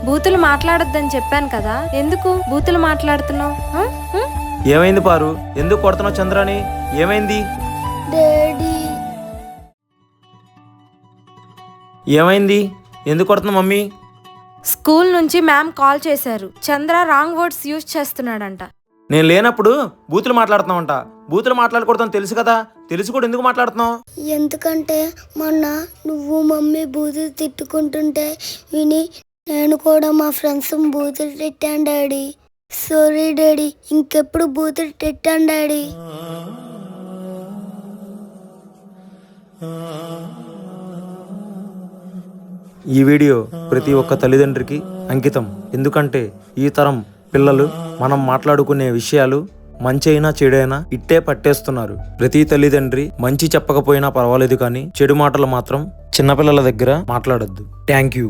బూతులు మాట్లాడొద్దని చెప్పాను కదా, ఎందుకు బూతులు మాట్లాడుతున్నావు? ఏమైంది పారు? ఎందుకు కొడుతున్నావు చంద్రాని? ఏమైంది? డాడీ ఏమైంది? ఎందుకు కొడుతున్నావు మమ్మీ? స్కూల్ నుంచి మ్యామ్ కాల్ చేశారు. చంద్ర రాంగ్ వర్డ్స్ యూజ్ చేస్తున్నాడంట. నేను లేనప్పుడు బూతులు మాట్లాడుతున్నావంట. బూతులు మాట్లాడకూడదని తెలుసు కదా, తెలిసి కూడా ఎందుకు మాట్లాడుతున్నావు? ఎందుకంటే మొన్న నువ్వు మమ్మీ బూతులు తిట్టుకుంటుంటే విని నేను కూడా మా ఫ్రెండ్స్ బూతులు తిట్టాను డాడీ. సారీ డాడీ, ఇంకెప్పుడు బూతులు తిట్టాను డాడీ. ఈ వీడియో ప్రతి ఒక్క తల్లిదండ్రికి అంకితం. ఎందుకంటే ఈ తరం పిల్లలు మనం మాట్లాడుకునే విషయాలు మంచి అయినా చెడైనా ఇట్టే పట్టేస్తున్నారు. ప్రతి తల్లిదండ్రి మంచి చెప్పకపోయినా పర్వాలేదు, కానీ చెడు మాటలు మాత్రం చిన్నపిల్లల దగ్గర మాట్లాడొద్దు. Thank you.